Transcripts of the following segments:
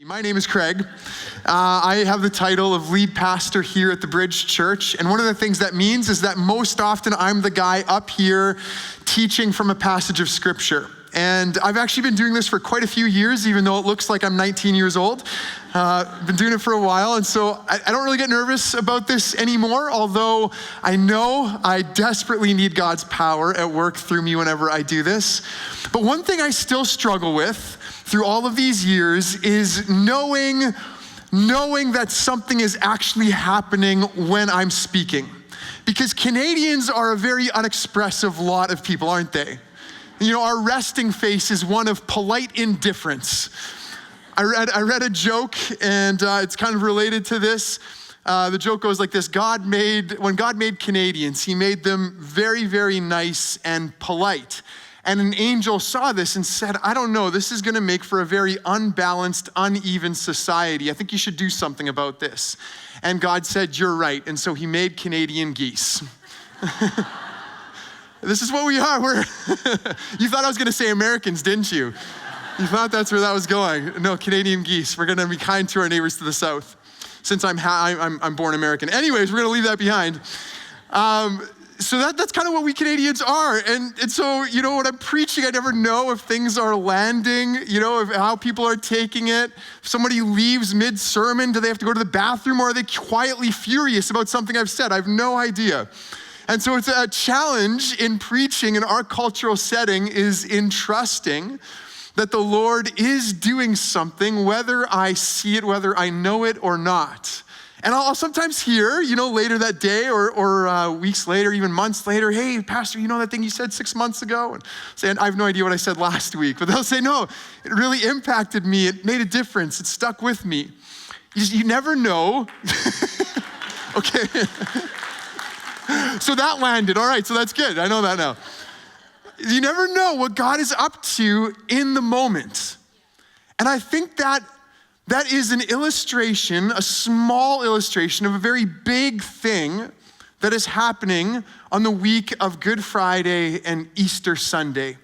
My name is Craig. I have the title of lead pastor here at the Bridge Church. And one of the things that means is that most often I'm the guy up here teaching from a passage of scripture. And I've actually been doing this for quite a few years, even though it looks like I'm 19 years old. Been doing it for a while, and so I don't really get nervous about this anymore, although I know I desperately need God's power at work through me whenever I do this. But one thing I still struggle with through all of these years is knowing that something is actually happening when I'm speaking. Because Canadians are a very unexpressive lot of people, aren't they? You know, our resting face is one of polite indifference. I read a joke, and it's kind of related to this. The joke goes like this: when God made Canadians, he made them very, very nice and polite. And an angel saw this and said, I don't know, this is gonna make for a very unbalanced, uneven society. I think you should do something about this. And God said, you're right. And so he made Canadian geese. This is what we are. You thought I was gonna say Americans, didn't you? You thought that's where that was going. No, Canadian geese. We're gonna be kind to our neighbors to the south, since I'm born American. Anyways, we're gonna leave that behind. So that's kind of what we Canadians are. And so, you know, when I'm preaching, I never know if things are landing, you know, if how people are taking it. If somebody leaves mid-sermon, do they have to go to the bathroom, or are they quietly furious about something I've said? I have no idea. And so it's a challenge in preaching in our cultural setting is in trusting that the Lord is doing something, whether I see it, whether I know it or not. And I'll sometimes hear, you know, later that day or weeks later, even months later, hey, Pastor, you know that thing you said 6 months ago? And saying, I have no idea what I said last week. But they'll say, no, it really impacted me. It made a difference. It stuck with me. You never know. Okay. So that landed. All right, so that's good. I know that now. You never know what God is up to in the moment. And I think that is an illustration, a small illustration of a very big thing that is happening on the week of Good Friday and Easter Sunday.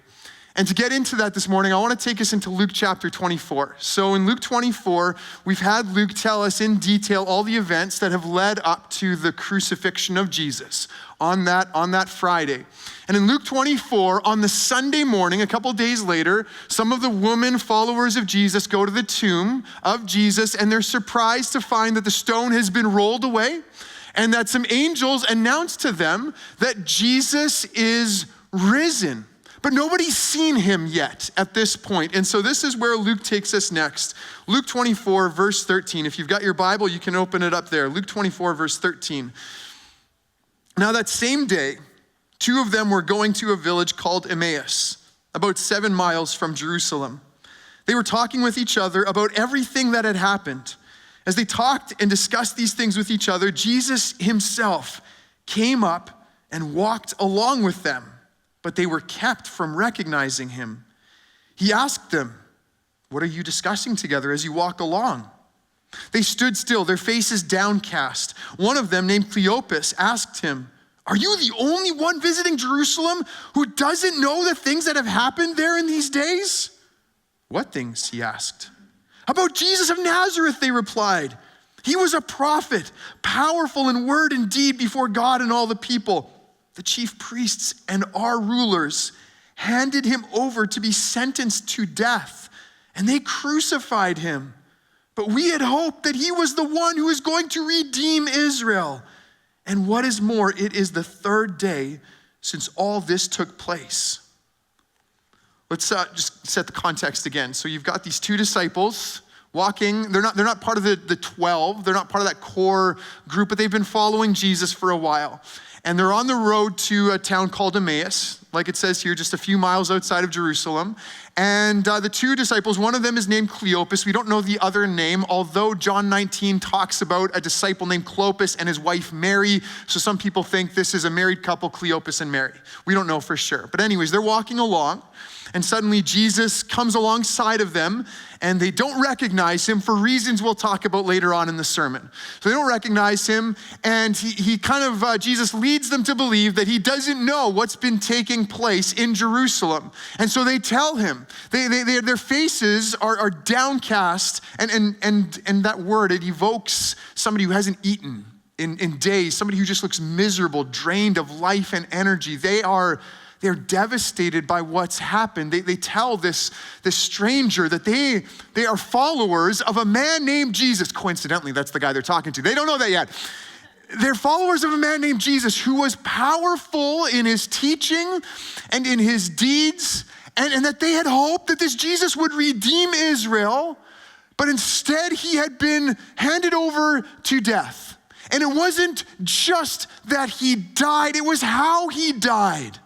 And to get into that this morning, I want to take us into Luke chapter 24. So in Luke 24, we've had Luke tell us in detail all the events that have led up to the crucifixion of Jesus on that Friday. And in Luke 24, on the Sunday morning, a couple days later, some of the women followers of Jesus go to the tomb of Jesus, and they're surprised to find that the stone has been rolled away and that some angels announce to them that Jesus is risen. But nobody's seen him yet at this point. And so this is where Luke takes us next. Luke 24, verse 13. If you've got your Bible, you can open it up there. Luke 24, verse 13. Now that same day, two of them were going to a village called Emmaus, about 7 miles from Jerusalem. They were talking with each other about everything that had happened. As they talked and discussed these things with each other, Jesus himself came up and walked along with them, but they were kept from recognizing him. He asked them, what are you discussing together as you walk along? They stood still, their faces downcast. One of them, named Cleopas, asked him, are you the only one visiting Jerusalem who doesn't know the things that have happened there in these days? What things? He asked. About Jesus of Nazareth, they replied. He was a prophet, powerful in word and deed before God and all the people. The chief priests and our rulers handed him over to be sentenced to death, and they crucified him. But we had hoped that he was the one who was going to redeem Israel. And what is more, it is the third day since all this took place. Let's just set the context again. So you've got these two disciples walking. They're not part of the 12. They're not part of that core group, but they've been following Jesus for a while. And they're on the road to a town called Emmaus, like it says here, just a few miles outside of Jerusalem. And the two disciples, one of them is named Cleopas. We don't know the other name, although John 19 talks about a disciple named Clopas and his wife Mary. So some people think this is a married couple, Cleopas and Mary. We don't know for sure. But anyways, they're walking along, and suddenly Jesus comes alongside of them, and they don't recognize him for reasons we'll talk about later on in the sermon. So they don't recognize him, and Jesus leads them to believe that he doesn't know what's been taking taking place in Jerusalem. And so they tell him, their faces are downcast, and that word, it evokes somebody who hasn't eaten in days, somebody who just looks miserable, drained of life and energy. They're devastated by what's happened. They tell this stranger that they are followers of a man named Jesus. Coincidentally, that's the guy they're talking to. They don't know that yet. They're followers of a man named Jesus who was powerful in his teaching and in his deeds, and that they had hoped that this Jesus would redeem Israel, but instead he had been handed over to death. And it wasn't just that he died, it was how he died.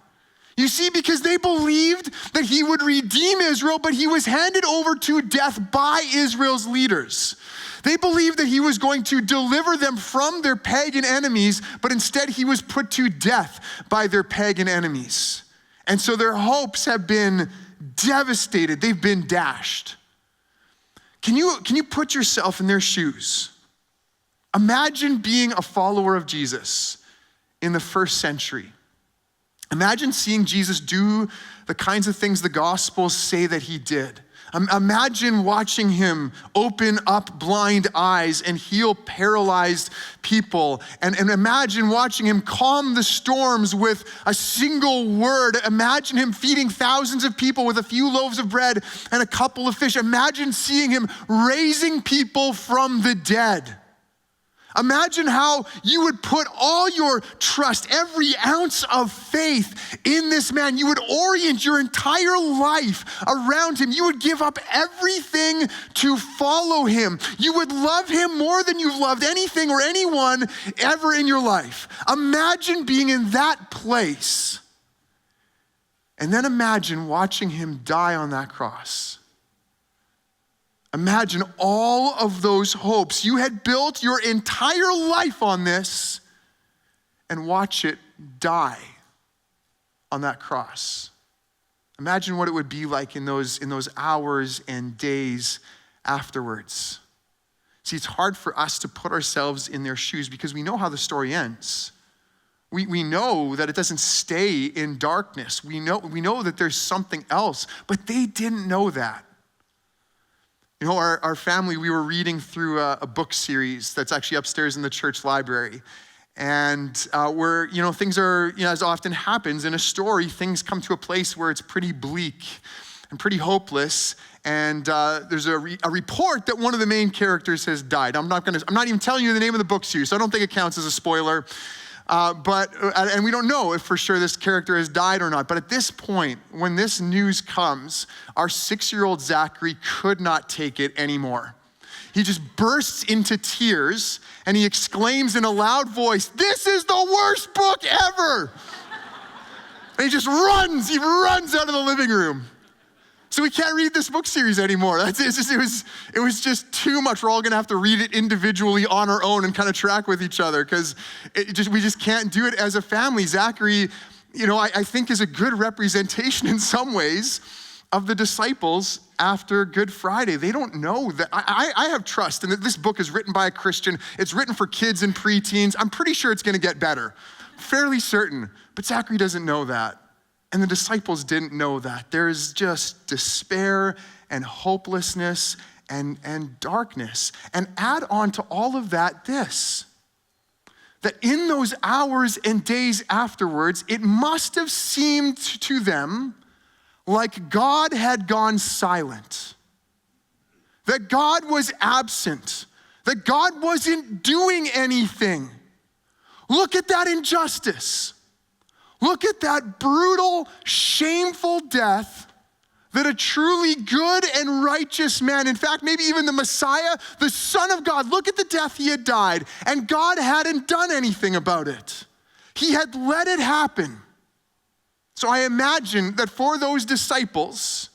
You see, because they believed that he would redeem Israel, but he was handed over to death by Israel's leaders. They believed that he was going to deliver them from their pagan enemies, but instead he was put to death by their pagan enemies. And so their hopes have been devastated. They've been dashed. Can you put yourself in their shoes? Imagine being a follower of Jesus in the first century. Imagine seeing Jesus do the kinds of things the Gospels say that he did. Imagine watching him open up blind eyes and heal paralyzed people. And imagine watching him calm the storms with a single word. Imagine him feeding thousands of people with a few loaves of bread and a couple of fish. Imagine seeing him raising people from the dead. Imagine how you would put all your trust, every ounce of faith in this man. You would orient your entire life around him. You would give up everything to follow him. You would love him more than you've loved anything or anyone ever in your life. Imagine being in that place. And then imagine watching him die on that cross. Imagine all of those hopes. You had built your entire life on this, and watch it die on that cross. Imagine what it would be like in those hours and days afterwards. See, it's hard for us to put ourselves in their shoes because we know how the story ends. We know that it doesn't stay in darkness. We know that there's something else, but they didn't know that. You know, our family, we were reading through a book series that's actually upstairs in the church library. And where, things are, as often happens in a story, things come to a place where it's pretty bleak and pretty hopeless. And there's a report that one of the main characters has died. I'm not even telling you the name of the book series, so I don't think it counts as a spoiler. And we don't know if for sure this character has died or not. But at this point, when this news comes, our 6-year-old Zachary could not take it anymore. He just bursts into tears and he exclaims in a loud voice, "This is the worst book ever!" And he runs out of the living room. So we can't read this book series anymore. It was just too much. We're all gonna have to read it individually on our own and kind of track with each other because we just can't do it as a family. Zachary, I think is a good representation in some ways of the disciples after Good Friday. They don't know that. I have trust in that this book is written by a Christian. It's written for kids and preteens. I'm pretty sure it's gonna get better. Fairly certain. But Zachary doesn't know that. And the disciples didn't know that. There's just despair and hopelessness and darkness. And add on to all of that this, that in those hours and days afterwards, it must have seemed to them like God had gone silent, that God was absent, that God wasn't doing anything. Look at that injustice. Look at that brutal, shameful death that a truly good and righteous man, in fact, maybe even the Messiah, the Son of God, look at the death he had died, and God hadn't done anything about it. He had let it happen. So I imagine that for those disciples,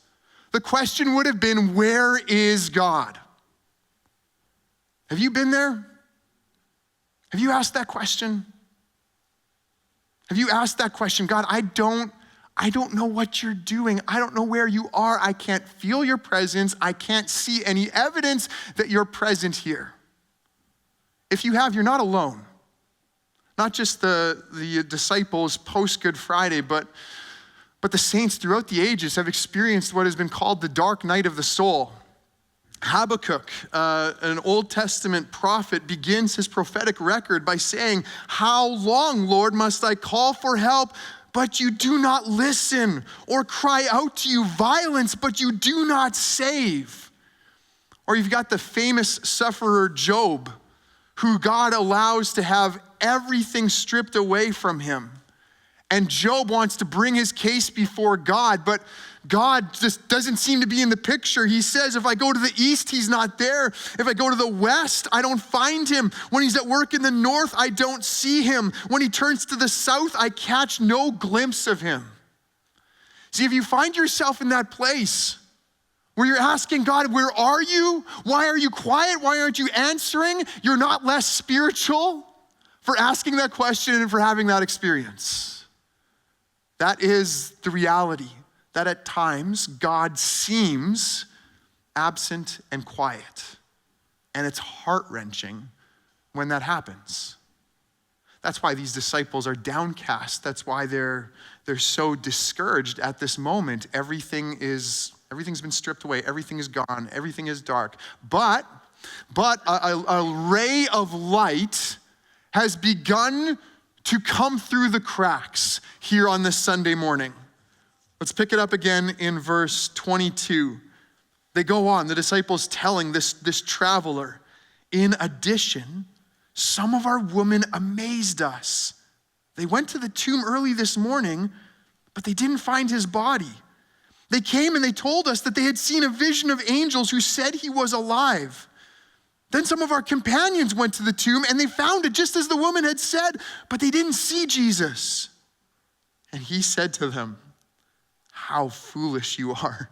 the question would have been, where is God? Have you been there? Have you asked that question? Have you asked that question? God, I don't know what you're doing. I don't know where you are. I can't feel your presence. I can't see any evidence that you're present here. If you have, you're not alone. Not just the disciples post Good Friday, but But the saints throughout the ages have experienced what has been called the dark night of the soul. Habakkuk, an Old Testament prophet, begins his prophetic record by saying, "How long, Lord, must I call for help, but you do not listen, or cry out to you violence, but you do not save?" Or you've got the famous sufferer Job, who God allows to have everything stripped away from him. And Job wants to bring his case before God, but God just doesn't seem to be in the picture. He says, if I go to the east, he's not there. If I go to the west, I don't find him. When he's at work in the north, I don't see him. When he turns to the south, I catch no glimpse of him. See, if you find yourself in that place where you're asking God, where are you? Why are you quiet? Why aren't you answering? You're not less spiritual for asking that question and for having that experience. That is the reality, that at times God seems absent and quiet. And it's heart-wrenching when that happens. That's why these disciples are downcast. That's why they're so discouraged at this moment. Everything's been stripped away. Everything is gone. Everything is dark. But a ray of light has begun to come through the cracks here on this Sunday morning. Let's pick it up again in verse 22. They go on, the disciples telling this traveler, "In addition, some of our women amazed us. They went to the tomb early this morning, but they didn't find his body. They came and they told us that they had seen a vision of angels who said he was alive. Then some of our companions went to the tomb and they found it just as the woman had said, but they didn't see Jesus." And he said to them, "How foolish you are,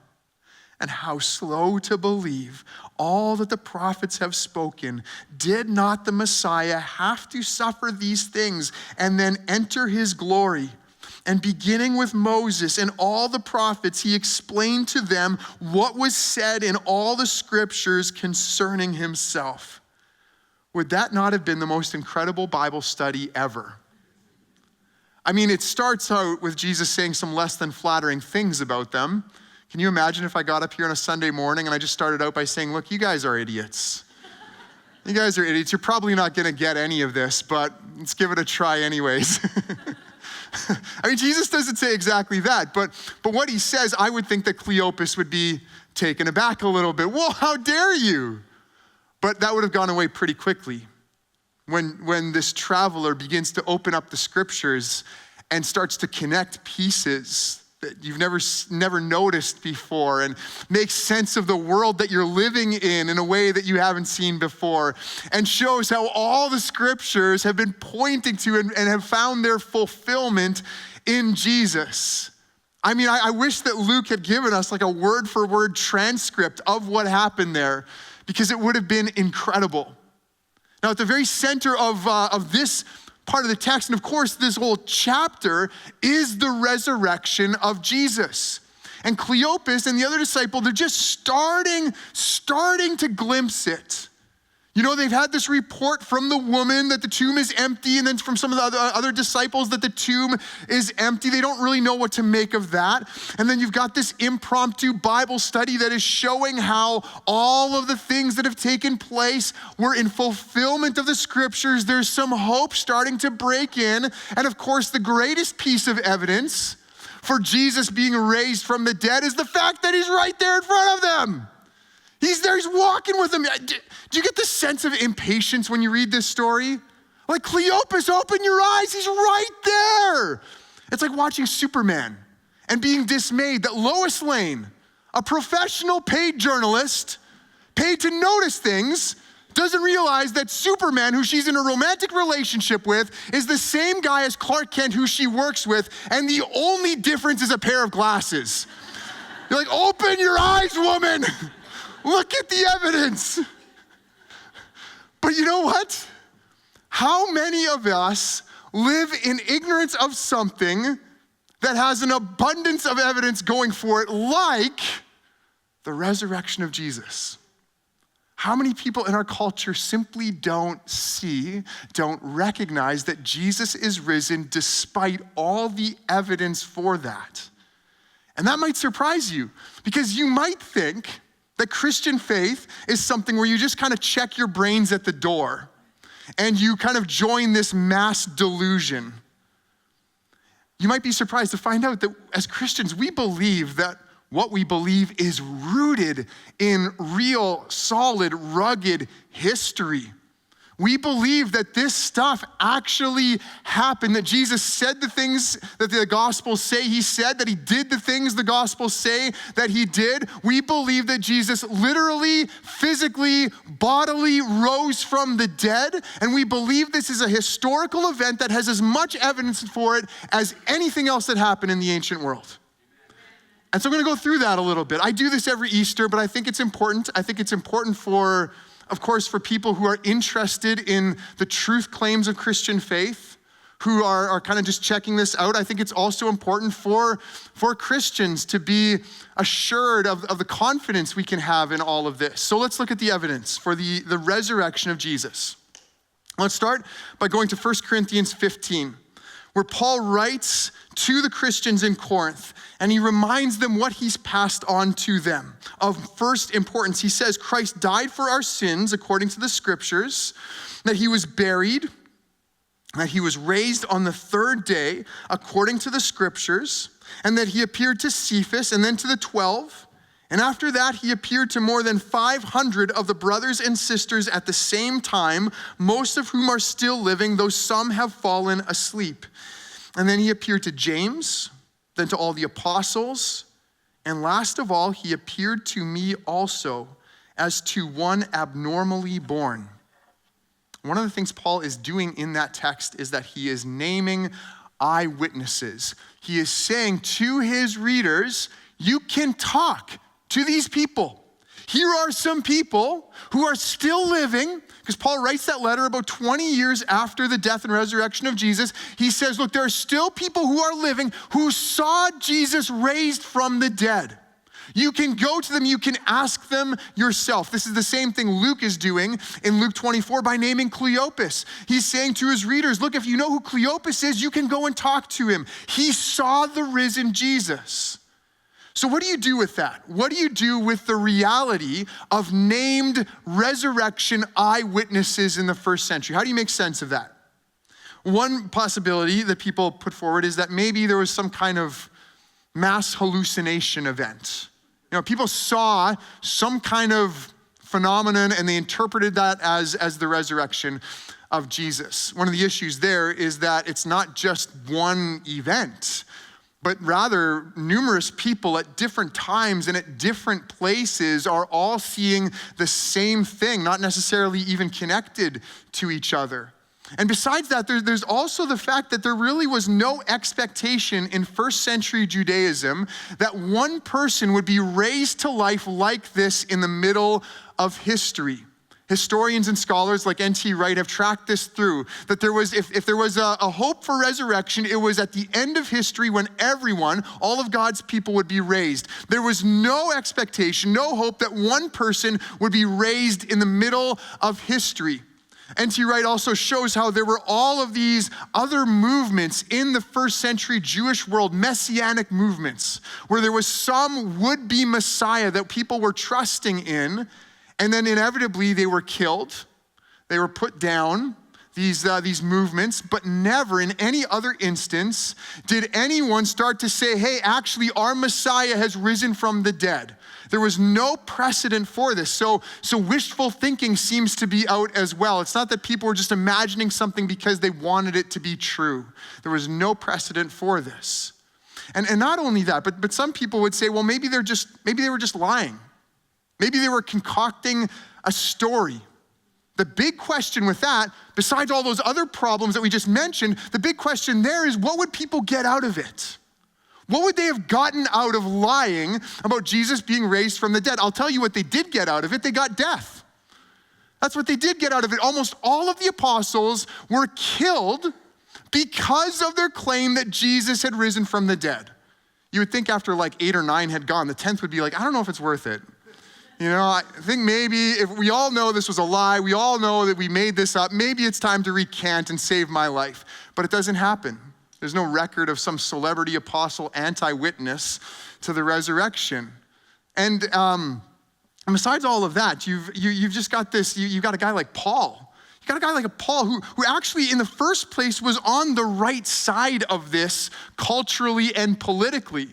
and how slow to believe all that the prophets have spoken. Did not the Messiah have to suffer these things and then enter his glory?" And beginning with Moses and all the prophets, he explained to them what was said in all the scriptures concerning himself. Would that not have been the most incredible Bible study ever? I mean, it starts out with Jesus saying some less than flattering things about them. Can you imagine if I got up here on a Sunday morning and I just started out by saying, "Look, you guys are idiots. You guys are idiots. You're probably not going to get any of this, but let's give it a try anyways." I mean, Jesus doesn't say exactly that, but what he says, I would think that Cleopas would be taken aback a little bit. "Whoa, how dare you?" But that would have gone away pretty quickly when this traveler begins to open up the scriptures and starts to connect pieces that you've never noticed before and make sense of the world that you're living in a way that you haven't seen before, and shows how all the scriptures have been pointing to and have found their fulfillment in Jesus. I mean, I wish that Luke had given us like a word-for-word transcript of what happened there, because it would have been incredible. Now, at the very center of this part of the text, and of course this whole chapter, is the resurrection of Jesus. And Cleopas and the other disciple, they're just starting to glimpse it. You know, they've had this report from the woman that the tomb is empty, and then from some of the other disciples that the tomb is empty. They don't really know what to make of that. And then you've got this impromptu Bible study that is showing how all of the things that have taken place were in fulfillment of the scriptures. There's some hope starting to break in. And of course, the greatest piece of evidence for Jesus being raised from the dead is the fact that he's right there in front of them. He's there, he's walking with them. Do you get the sense of impatience when you read this story? Like, Cleopas, open your eyes, he's right there. It's like watching Superman and being dismayed that Lois Lane, a professional paid journalist, paid to notice things, doesn't realize that Superman, who she's in a romantic relationship with, is the same guy as Clark Kent, who she works with, and the only difference is a pair of glasses. You're like, open your eyes, woman. Look at the evidence. But you know what? How many of us live in ignorance of something that has an abundance of evidence going for it, like the resurrection of Jesus? How many people in our culture simply don't recognize that Jesus is risen despite all the evidence for that? And that might surprise you because you might think that Christian faith is something where you just kind of check your brains at the door and you kind of join this mass delusion. You might be surprised to find out that as Christians, we believe that what we believe is rooted in real, solid, rugged history. We believe that this stuff actually happened, that Jesus said the things that the Gospels say he said, that he did the things the Gospels say that he did. We believe that Jesus literally, physically, bodily rose from the dead, and we believe this is a historical event that has as much evidence for it as anything else that happened in the ancient world. And so I'm going to go through that a little bit. I do this every Easter, but I think it's important. I think it's important for, of course, for people who are interested in the truth claims of Christian faith, who are kind of just checking this out. I think it's also important for Christians to be assured of the confidence we can have in all of this. So let's look at the evidence for the resurrection of Jesus. Let's start by going to 1 Corinthians 15, where Paul writes to the Christians in Corinth, and he reminds them what he's passed on to them. Of first importance, he says, Christ died for our sins according to the scriptures, that he was buried, that he was raised on the third day according to the scriptures, and that he appeared to Cephas and then to the 12. And after that, he appeared to more than 500 of the brothers and sisters at the same time, most of whom are still living, though some have fallen asleep. And then he appeared to James, then to all the apostles, and last of all, he appeared to me also as to one abnormally born. One of the things Paul is doing in that text is that he is naming eyewitnesses. He is saying to his readers, you can talk to these people. Here are some people who are still living, because Paul writes that letter about 20 years after the death and resurrection of Jesus. He says, look, there are still people who are living who saw Jesus raised from the dead. You can go to them, you can ask them yourself. This is the same thing Luke is doing in Luke 24 by naming Cleopas. He's saying to his readers, look, if you know who Cleopas is, you can go and talk to him. He saw the risen Jesus. So what do you do with that? What do you do with the reality of named resurrection eyewitnesses in the first century? How do you make sense of that? One possibility that people put forward is that maybe there was some kind of mass hallucination event. You know, people saw some kind of phenomenon and they interpreted that as the resurrection of Jesus. One of the issues there is that it's not just one event, but rather numerous people at different times and at different places are all seeing the same thing, not necessarily even connected to each other. And besides that, there's also the fact that there really was no expectation in first century Judaism that one person would be raised to life like this in the middle of history. Historians and scholars like N.T. Wright have tracked this through, that there was, if there was a hope for resurrection, it was at the end of history when everyone, all of God's people would be raised. There was no expectation, no hope that one person would be raised in the middle of history. N.T. Wright also shows how there were all of these other movements in the first century Jewish world, messianic movements, where there was some would-be Messiah that people were trusting in, and then inevitably they were killed, they were put down, these movements, but never in any other instance did anyone start to say, hey, actually our Messiah has risen from the dead. There was no precedent for this. So wishful thinking seems to be out as well. It's not that people were just imagining something because they wanted it to be true. There was no precedent for this. And not only that, but some people would say, well, maybe they were just lying. Maybe they were concocting a story. The big question with that, besides all those other problems that we just mentioned, the big question there is, what would people get out of it? What would they have gotten out of lying about Jesus being raised from the dead? I'll tell you what they did get out of it. They got death. That's what they did get out of it. Almost all of the apostles were killed because of their claim that Jesus had risen from the dead. You would think after like 8 or 9 had gone, the 10th would be like, I don't know if it's worth it. You know, I think maybe if we all know this was a lie, we all know that we made this up, maybe it's time to recant and save my life. But it doesn't happen. There's no record of some celebrity apostle anti-witness to the resurrection. And besides all of that, you've just got this, you've got a guy like Paul. You got a guy like Paul who actually in the first place was on the right side of this culturally and politically.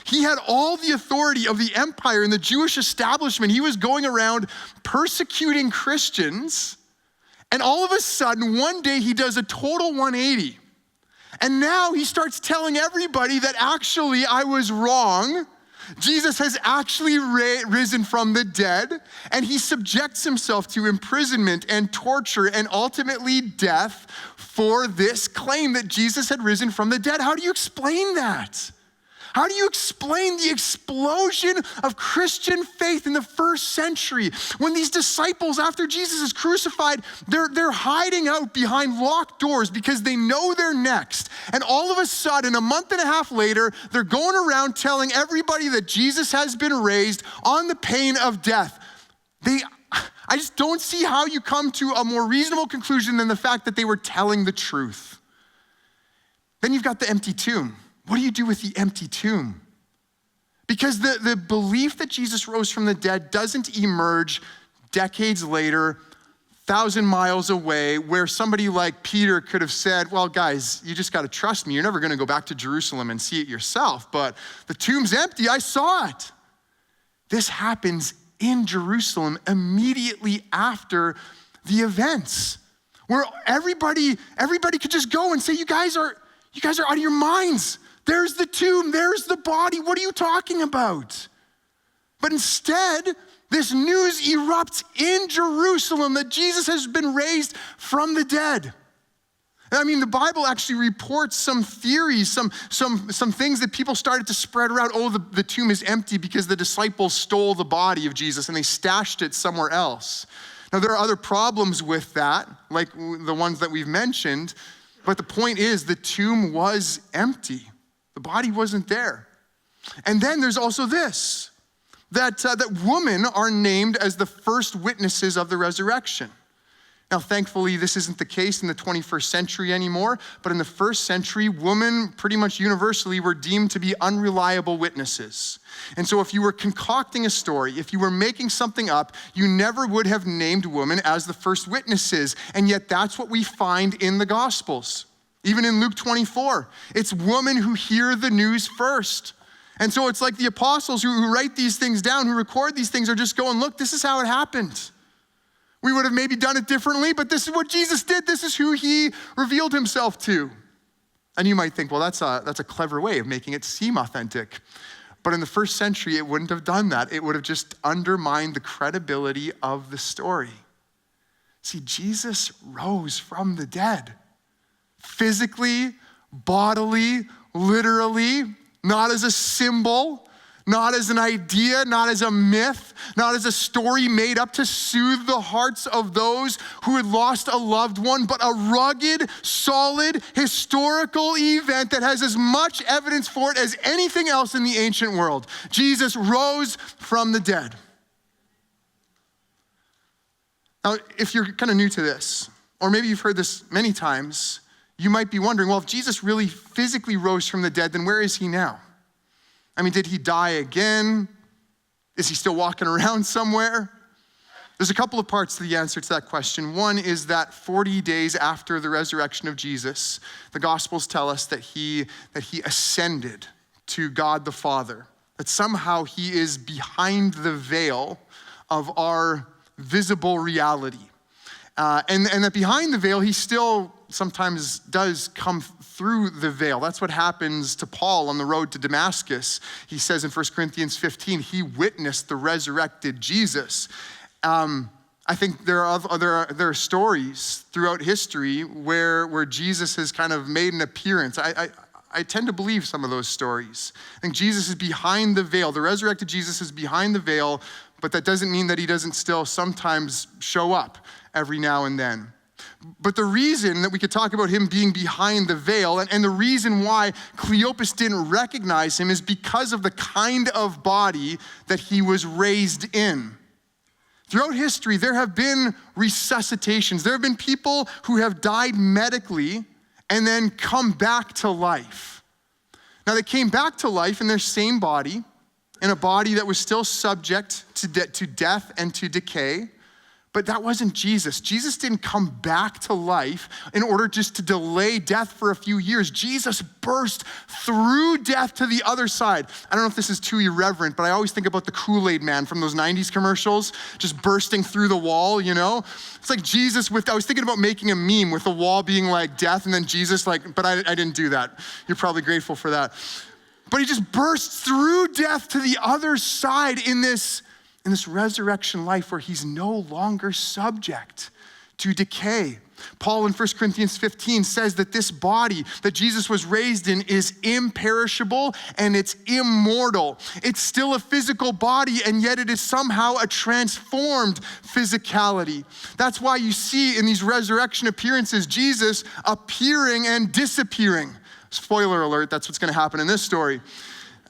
He had all the authority of the empire and the Jewish establishment. He was going around persecuting Christians, and all of a sudden, one day he does a total 180. And now he starts telling everybody that actually I was wrong. Jesus has actually risen from the dead, and he subjects himself to imprisonment and torture and ultimately death for this claim that Jesus had risen from the dead. How do you explain that? How do you explain the explosion of Christian faith in the first century when these disciples, after Jesus is crucified, they're hiding out behind locked doors because they know they're next. And all of a sudden, a month and a half later, they're going around telling everybody that Jesus has been raised on the pain of death. I just don't see how you come to a more reasonable conclusion than the fact that they were telling the truth. Then you've got the empty tomb. What do you do with the empty tomb? Because the belief that Jesus rose from the dead doesn't emerge decades later, 1,000 miles away, where somebody like Peter could have said, well, guys, you just got to trust me. You're never going to go back to Jerusalem and see it yourself, but the tomb's empty. I saw it. This happens in Jerusalem immediately after the events, where everybody could just go and say, you guys are out of your minds. There's the tomb, there's the body. What are you talking about? But instead, this news erupts in Jerusalem that Jesus has been raised from the dead. I mean, the Bible actually reports some theories, some things that people started to spread around. Oh, the tomb is empty because the disciples stole the body of Jesus and they stashed it somewhere else. Now, there are other problems with that, like the ones that we've mentioned, but the point is the tomb was empty. The body wasn't there. And then there's also this, that women are named as the first witnesses of the resurrection. Now, thankfully, this isn't the case in the 21st century anymore, but in the first century, women pretty much universally were deemed to be unreliable witnesses. And so if you were concocting a story, if you were making something up, you never would have named women as the first witnesses. And yet that's what we find in the Gospels. Even in Luke 24, it's women who hear the news first. And so it's like the apostles who write these things down, who record these things, are just going, look, this is how it happened. We would have maybe done it differently, but this is what Jesus did. This is who he revealed himself to. And you might think, well, that's a clever way of making it seem authentic. But in the first century, it wouldn't have done that. It would have just undermined the credibility of the story. See, Jesus rose from the dead. Physically, bodily, literally, not as a symbol, not as an idea, not as a myth, not as a story made up to soothe the hearts of those who had lost a loved one, but a rugged, solid, historical event that has as much evidence for it as anything else in the ancient world. Jesus rose from the dead. Now, if you're kind of new to this, or maybe you've heard this many times, you might be wondering, well, if Jesus really physically rose from the dead, then where is he now? I mean, did he die again? Is he still walking around somewhere? There's a couple of parts to the answer to that question. One is that 40 days after the resurrection of Jesus, the Gospels tell us that he ascended to God the Father, that somehow he is behind the veil of our visible reality. And that behind the veil, he still sometimes does come through the veil. That's what happens to Paul on the road to Damascus. He says in 1 Corinthians 15, he witnessed the resurrected Jesus. I think there are stories throughout history where Jesus has kind of made an appearance. I tend to believe some of those stories. I think Jesus is behind the veil. The resurrected Jesus is behind the veil, but that doesn't mean that he doesn't still sometimes show up every now and then. But the reason that we could talk about him being behind the veil, and the reason why Cleopas didn't recognize him, is because of the kind of body that he was raised in. Throughout history, there have been resuscitations. There have been people who have died medically and then come back to life. Now, they came back to life in their same body, in a body that was still subject to death and to decay. But that wasn't Jesus. Jesus didn't come back to life in order just to delay death for a few years. Jesus burst through death to the other side. I don't know if this is too irreverent, but I always think about the Kool-Aid Man from those 90s commercials, just bursting through the wall, you know? It's like Jesus I was thinking about making a meme with the wall being like death and then Jesus but I didn't do that. You're probably grateful for that. But he just bursts through death to the other side in this resurrection life where he's no longer subject to decay. Paul in 1 Corinthians 15 says that this body that Jesus was raised in is imperishable and it's immortal. It's still a physical body, and yet it is somehow a transformed physicality. That's why you see in these resurrection appearances, Jesus appearing and disappearing. Spoiler alert, that's what's going to happen in this story.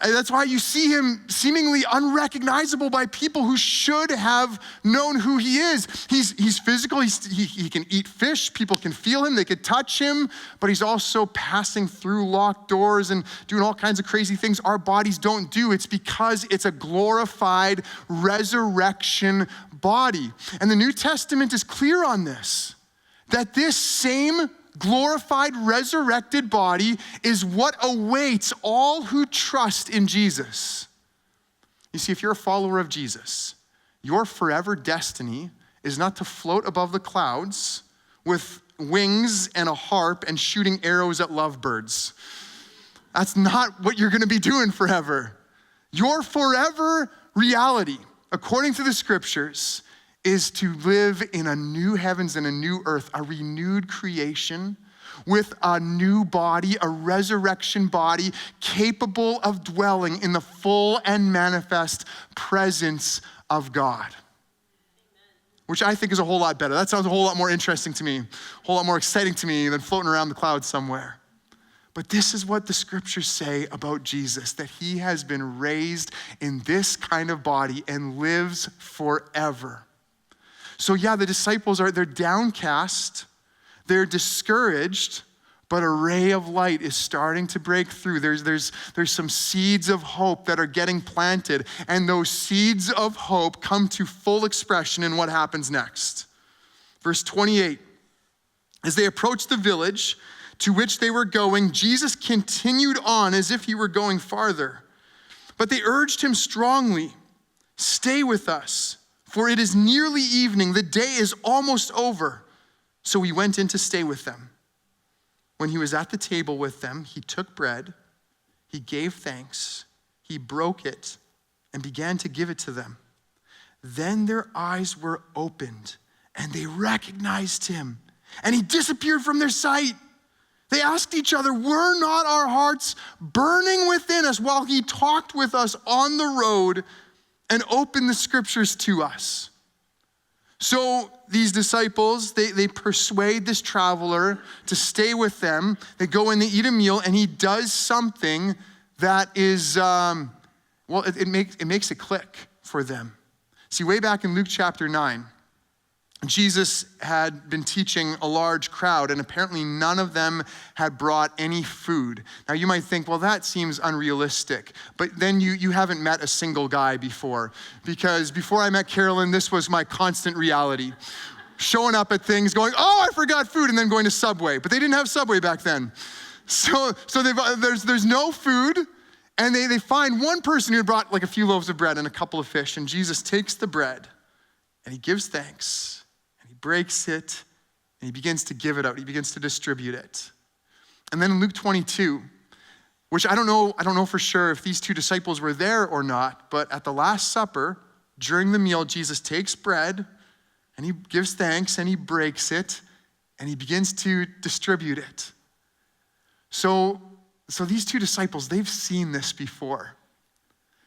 That's why you see him seemingly unrecognizable by people who should have known who he is. He's physical, he can eat fish, people can feel him, they could touch him, but he's also passing through locked doors and doing all kinds of crazy things our bodies don't do. It's because it's a glorified resurrection body. And the New Testament is clear on this, that this same glorified, resurrected body is what awaits all who trust in Jesus. You see, if you're a follower of Jesus, your forever destiny is not to float above the clouds with wings and a harp and shooting arrows at lovebirds. That's not what you're going to be doing forever. Your forever reality, according to the scriptures, is to live in a new heavens and a new earth, a renewed creation with a new body, a resurrection body capable of dwelling in the full and manifest presence of God. Amen. Which I think is a whole lot better. That sounds a whole lot more interesting to me, a whole lot more exciting to me than floating around the clouds somewhere. But this is what the scriptures say about Jesus, that he has been raised in this kind of body and lives forever. So yeah, the disciples they're downcast, they're discouraged, but a ray of light is starting to break through. There's some seeds of hope that are getting planted, and those seeds of hope come to full expression in what happens next. Verse 28, as they approached the village to which they were going, Jesus continued on as if he were going farther. But they urged him strongly, "Stay with us, for it is nearly evening. The day is almost over." So he went in to stay with them. When he was at the table with them, he took bread, he gave thanks, he broke it, and began to give it to them. Then their eyes were opened, and they recognized him, and he disappeared from their sight. They asked each other, "Were not our hearts burning within us while he talked with us on the road and opened the scriptures to us?" So these disciples, they persuade this traveler to stay with them. They go in, they eat a meal, and he does something that is, it makes it click for them. See, way back in Luke chapter 9, Jesus had been teaching a large crowd, and apparently none of them had brought any food. Now you might think, well, that seems unrealistic, but then you haven't met a single guy before, because before I met Carolyn, this was my constant reality. Showing up at things, going, "Oh, I forgot food," and then going to Subway, but they didn't have Subway back then. So there's no food, and they find one person who had brought like a few loaves of bread and a couple of fish, and Jesus takes the bread, and he gives thanks, breaks it, and he begins to give it out. He begins to distribute it. And then in Luke 22, which I don't know for sure if these two disciples were there or not, but at the Last Supper, during the meal, Jesus takes bread, and he gives thanks, and he breaks it, and he begins to distribute it. So these two disciples, they've seen this before.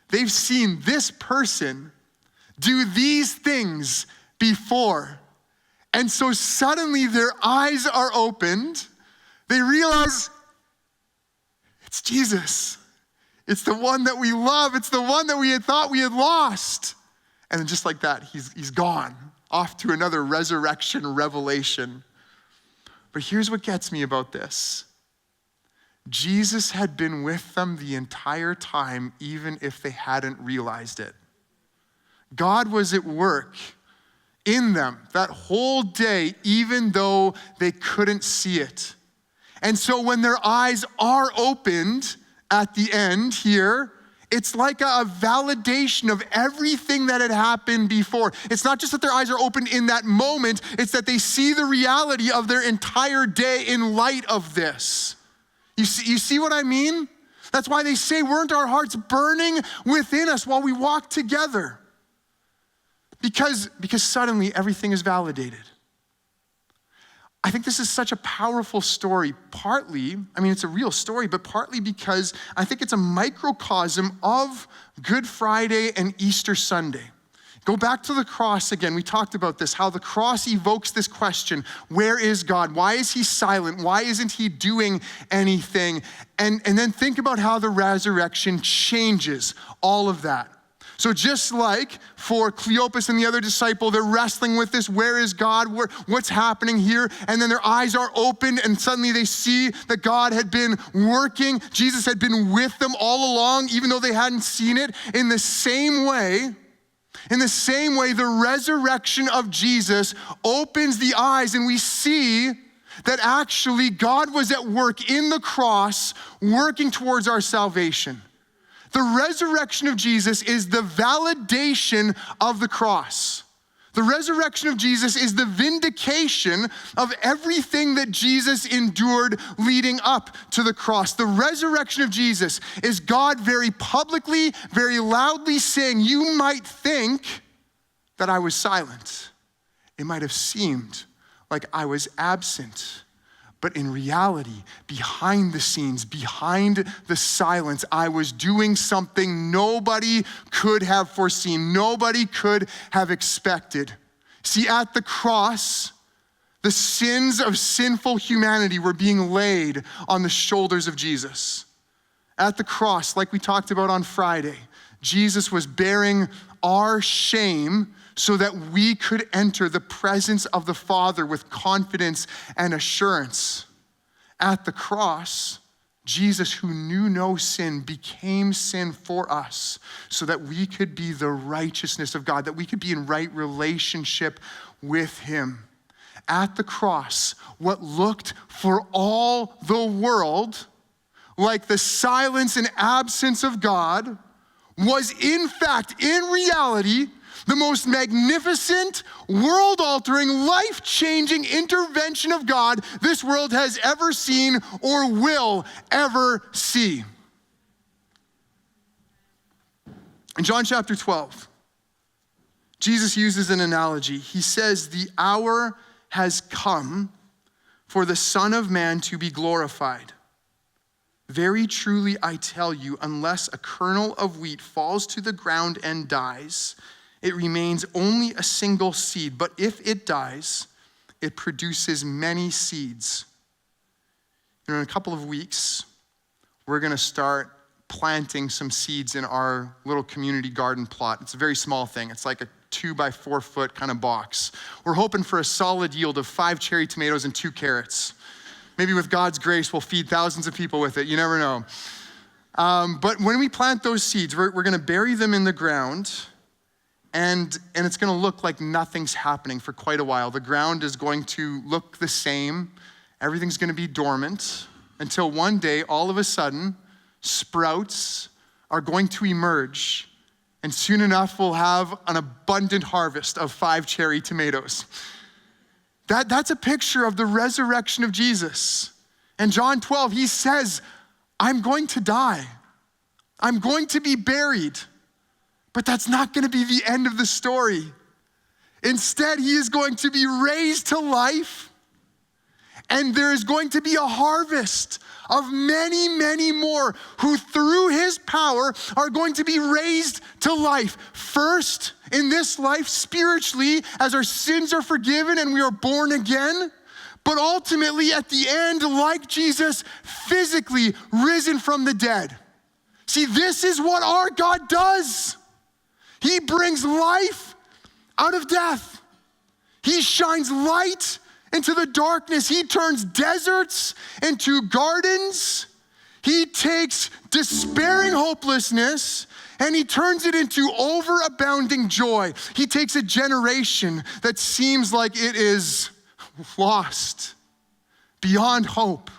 They've seen this person do these things before. And so suddenly their eyes are opened. They realize it's Jesus. It's the one that we love. It's the one that we had thought we had lost. And then just like that, he's gone, off to another resurrection revelation. But here's what gets me about this. Jesus had been with them the entire time, even if they hadn't realized it. God was at work in them that whole day, even though they couldn't see it. And so when their eyes are opened at the end here, it's like a validation of everything that had happened before. It's not just that their eyes are opened in that moment, it's that they see the reality of their entire day in light of this. You see what I mean? That's why they say, weren't our hearts burning within us while we walked together? Because suddenly everything is validated. I think this is such a powerful story, partly, it's a real story, but partly because I think it's a microcosm of Good Friday and Easter Sunday. Go back to the cross again. We talked about this, how the cross evokes this question, where is God? Why is he silent? Why isn't he doing anything? And then think about how the resurrection changes all of that. So just like for Cleopas and the other disciple, they're wrestling with this, where is God? What's happening here? And then their eyes are opened and suddenly they see that God had been working. Jesus had been with them all along, even though they hadn't seen it. In the same way, the resurrection of Jesus opens the eyes and we see that actually God was at work in the cross, working towards our salvation. The resurrection of Jesus is the validation of the cross. The resurrection of Jesus is the vindication of everything that Jesus endured leading up to the cross. The resurrection of Jesus is God very publicly, very loudly saying, you might think that I was silent. It might have seemed like I was absent. But in reality, behind the scenes, behind the silence, I was doing something nobody could have foreseen, nobody could have expected. See, at the cross, the sins of sinful humanity were being laid on the shoulders of Jesus. At the cross, like we talked about on Friday, Jesus was bearing our shame so that we could enter the presence of the Father with confidence and assurance. At the cross, Jesus, who knew no sin, became sin for us so that we could be the righteousness of God, that we could be in right relationship with him. At the cross, what looked for all the world like the silence and absence of God was in fact, in reality, the most magnificent, world-altering, life-changing intervention of God this world has ever seen or will ever see. In John chapter 12, Jesus uses an analogy. He says, the hour has come for the Son of Man to be glorified. Very truly, I tell you, unless a kernel of wheat falls to the ground and dies, it remains only a single seed, but if it dies, it produces many seeds. In a couple of weeks, we're going to start planting some seeds in our little community garden plot. It's a very small thing. It's like a 2 by 4 foot kind of box. We're hoping for a solid yield of 5 cherry tomatoes and 2 carrots. Maybe with God's grace, we'll feed thousands of people with it. You never know. But when we plant those seeds, we're going to bury them in the ground. And it's going to look like nothing's happening for quite a while. The ground is going to look the same. Everything's going to be dormant until one day, all of a sudden, sprouts are going to emerge. And soon enough, we'll have an abundant harvest of 5 cherry tomatoes. That's a picture of the resurrection of Jesus. In John 12, he says, I'm going to die. I'm going to be buried. But that's not going to be the end of the story. Instead, he is going to be raised to life, and there is going to be a harvest of many, many more who through his power are going to be raised to life. First, in this life, spiritually, as our sins are forgiven and we are born again, but ultimately at the end, like Jesus, physically risen from the dead. See, this is what our God does. He brings life out of death. He shines light into the darkness. He turns deserts into gardens. He takes despairing hopelessness and he turns it into overabounding joy. He takes a generation that seems like it is lost, beyond hope,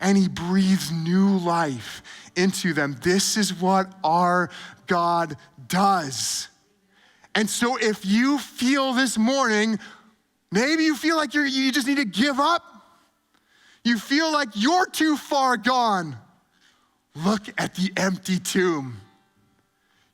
and he breathes new life into them. This is what our God does. And so if you feel this morning, maybe you feel like you just need to give up. You feel like you're too far gone. Look at the empty tomb.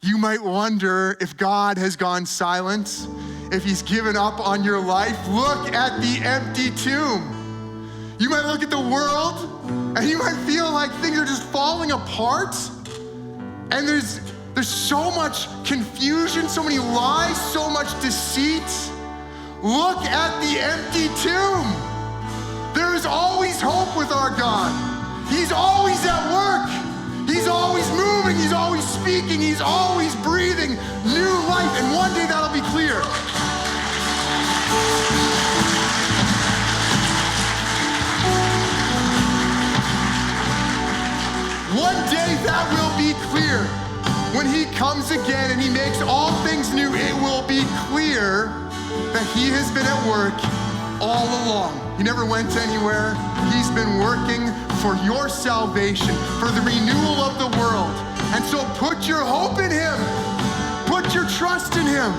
You might wonder if God has gone silent, if he's given up on your life. Look at the empty tomb. You might look at the world and you might feel like things are just falling apart. And there's so much confusion, so many lies, so much deceit. Look at the empty tomb. There is always hope with our God. He's always at work. He's always moving. He's always speaking. He's always breathing new life. And one day that'll be clear. One day that will be clear. When he comes again and he makes all things new, it will be clear that he has been at work all along. He never went anywhere. He's been working for your salvation, for the renewal of the world. And so put your hope in him. Put your trust in him.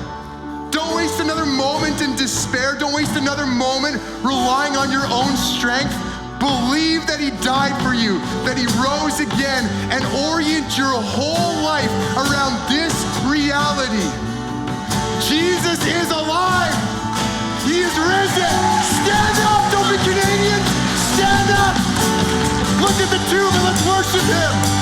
Don't waste another moment in despair. Don't waste another moment relying on your own strength. Believe that he died for you, that he rose again, and orient your whole life around this reality. Jesus is alive. He is risen. Stand up, don't be Canadian. Stand up. Look at the tomb and let's worship him.